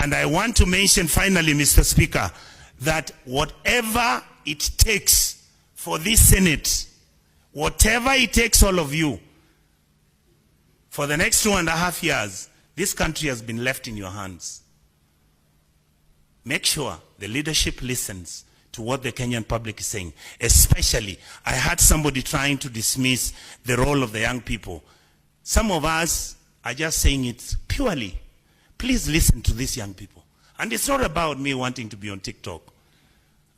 And I want to mention finally, Mr. Speaker, that whatever it takes for this Senate, whatever it takes all of you, for the next 2.5 years, this country has been left in your hands. Make sure the leadership listens to what the Kenyan public is saying. Especially, I had somebody trying to dismiss the role of the young people. Some of us are just saying it purely. Please listen to these young people. And it's not about me wanting to be on TikTok.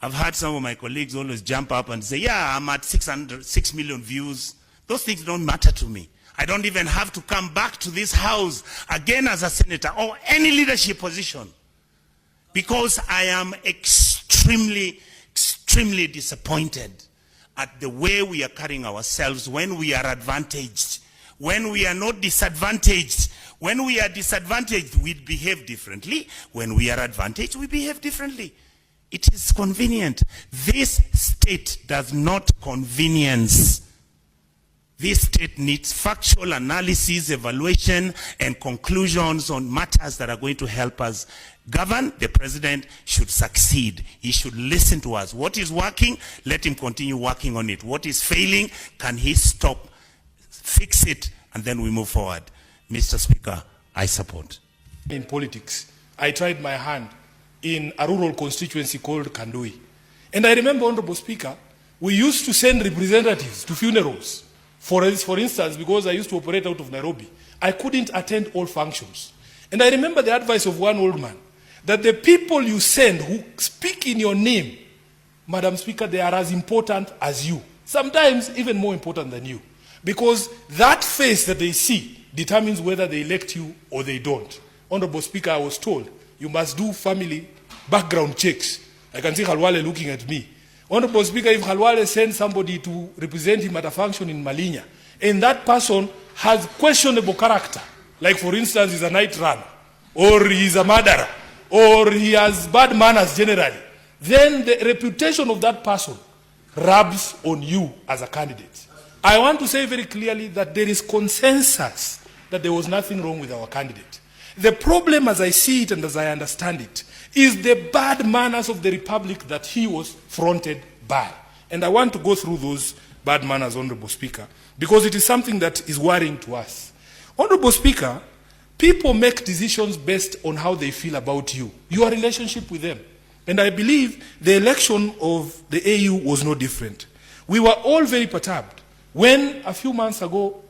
I've had some of my colleagues always jump up and say, yeah, I'm at 6 million views. Those things don't matter to me. I don't even have to come back to this house again as a senator or any leadership position, because I am extremely disappointed at the way we are carrying ourselves when we are advantaged, when we are not disadvantaged. When we are disadvantaged, we behave differently. When we are advantaged, we behave differently. It is convenient. This state does not convenience. This state needs factual analysis, evaluation, and conclusions on matters that are going to help us govern. The president should succeed. He should listen to us. What is working, let him continue working on it. What is failing, can he stop, fix it, and then we move forward. Mr. Speaker, I support. In politics, I tried my hand in a rural constituency called Kandui. And I remember, Honorable Speaker, we used to send representatives to funerals. For instance, because I used to operate out of Nairobi, I couldn't attend all functions. And I remember the advice of one old man, that the people you send who speak in your name, Madam Speaker, they are as important as you. Sometimes even more important than you. Because that face that they see determines whether they elect you or they don't. Honorable Speaker, I was told, you must do family background checks. I can see Khalwale looking at me. Honorable Speaker, if Khalwale sends somebody to represent him at a function in Malinya, and that person has questionable character, like for instance, he's a night runner, or he's a murderer, or he has bad manners generally, then the reputation of that person rubs on you as a candidate. I want to say very clearly that there is consensus that there was nothing wrong with our candidate. The problem, as I see it and as I understand it, is the bad manners of the republic that he was fronted by. And I want to go through those bad manners, Honorable Speaker, because it is something that is worrying to us. Honorable Speaker, people make decisions based on how they feel about you, your relationship with them. And I believe the election of the AU was no different. We were all very perturbed when a few months ago,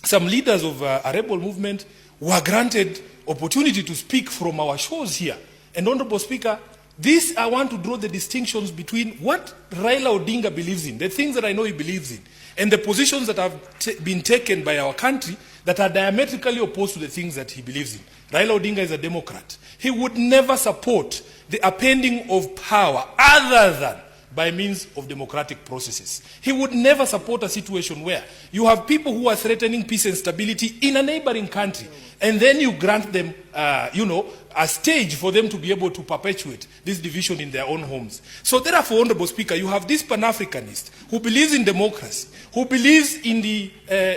some leaders of a rebel movement were granted opportunity to speak from our shows here. And Honorable Speaker, this I want to draw the distinctions between what Raila Odinga believes in, the things that I know he believes in, and the positions that have been taken by our country that are diametrically opposed to the things that he believes in. Raila Odinga is a Democrat. He would never support the appending of power other than by means of democratic processes. He would never support a situation where you have people who are threatening peace and stability in a neighboring country, and then you grant them, a stage for them to be able to perpetuate this division in their own homes. So therefore, Honorable Speaker, you have this Pan-Africanist who believes in democracy, who believes in the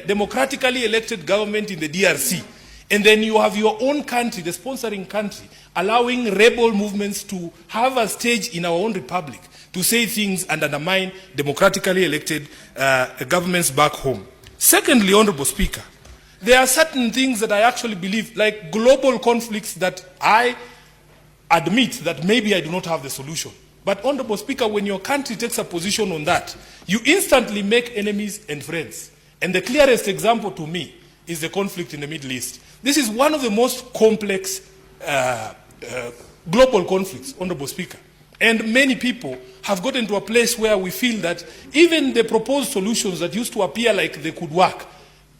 democratically elected government in the DRC, and then you have your own country, the sponsoring country, allowing rebel movements to have a stage in our own republic to say things and undermine democratically elected governments back home. Secondly, Honorable Speaker, there are certain things that I actually believe, like global conflicts, that I admit that maybe I do not have the solution. But Honorable Speaker, when your country takes a position on that, you instantly make enemies and friends. And the clearest example to me is the conflict in the Middle East. This is one of the most complex global conflicts, Honorable Speaker. And many people have gotten to a place where we feel that even the proposed solutions that used to appear like they could work,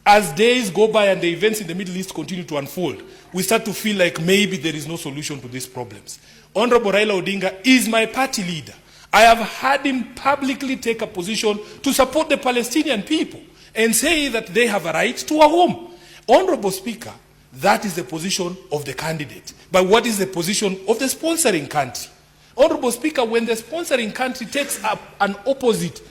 as days go by and the events in the Middle East continue to unfold, we start to feel like maybe there is no solution to these problems. Honorable Raila Odinga is my party leader. I have had him publicly take a position to support the Palestinian people and say that they have a right to a home. Honorable Speaker, that is the position of the candidate. But what is the position of the sponsoring country? Honorable Speaker, when the sponsoring country takes up an opposite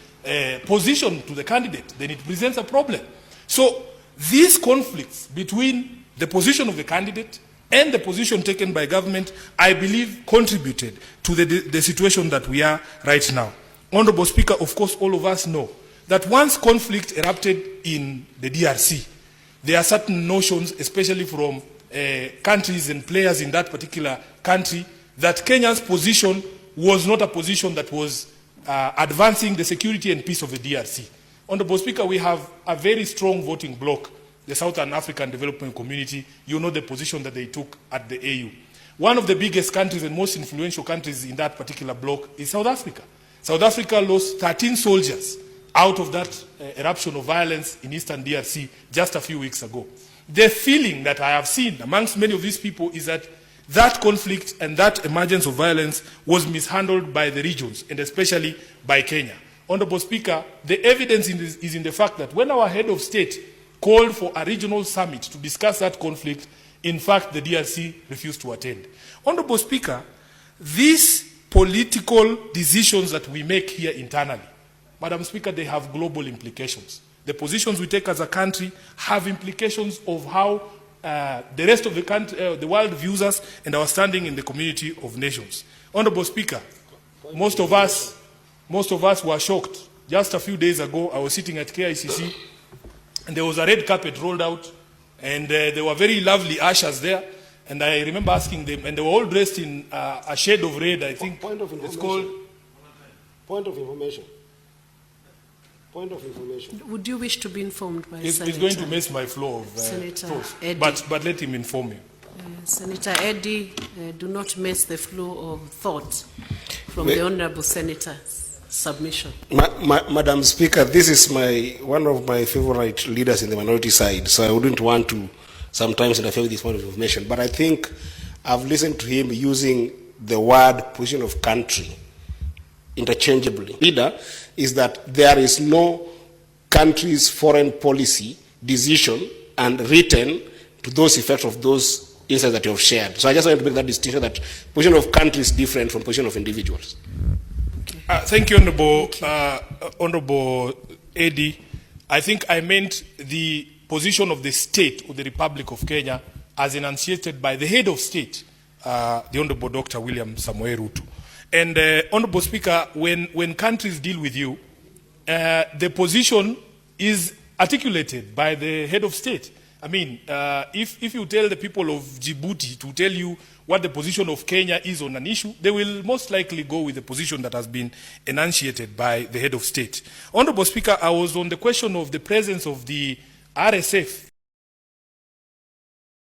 position to the candidate, then it presents a problem. So these conflicts between the position of the candidate and the position taken by government, I believe, contributed to the situation that we are right now. Honorable Speaker, of course, all of us know that once conflict erupted in the DRC, there are certain notions, especially from countries and players in that particular country, that Kenya's position was not a position that was advancing the security and peace of the DRC. Honorable Speaker, we have a very strong voting bloc, the Southern African Development Community. You know the position that they took at the AU. One of the biggest countries and most influential countries in that particular bloc is South Africa. South Africa lost 13 soldiers out of that eruption of violence in eastern DRC just a few weeks ago. The feeling that I have seen amongst many of these people is that that conflict and that emergence of violence was mishandled by the regions, and especially by Kenya. Honorable Speaker, the evidence is in the fact that when our head of state called for a regional summit to discuss that conflict, in fact, the DRC refused to attend. Honorable Speaker, these political decisions that we make here internally, Madam Speaker, they have global implications. The positions we take as a country have implications of how the rest of the country, the world views us and our standing in the community of nations. Honorable Speaker, most of us were shocked. Just a few days ago, I was sitting at KICC, and there was a red carpet rolled out, and there were very lovely ushers there. And I remember asking them, and they were all dressed in a shade of red, I think. Point of information. It's called... Point of information. Point of information. Would you wish to be informed by It's Senator? going to mess my flow of Senator thoughts. Eddie. But let him inform you. Senator Eddie, do not mess the flow of thought from the Honourable Senator's submission. Madam Speaker, this is one of my favorite leaders in the minority side, so I wouldn't want to sometimes interfere with this point of information. But I think I've listened to him using the word position of country interchangeably. Leader is that there is no country's foreign policy decision and written to those effects of those insights that you have shared. So I just wanted to make that distinction that position of country is different from position of individuals. Thank you, Honorable Eddie. I think I meant the position of the state of the Republic of Kenya as enunciated by the head of state, the Honorable Dr. William Samoei Ruto. And Honorable Speaker, when countries deal with you, the position is articulated by the head of state. I mean, if you tell the people of Djibouti to tell you what the position of Kenya is on an issue, they will most likely go with the position that has been enunciated by the head of state. Honorable Speaker, I was on the question of the presence of the RSF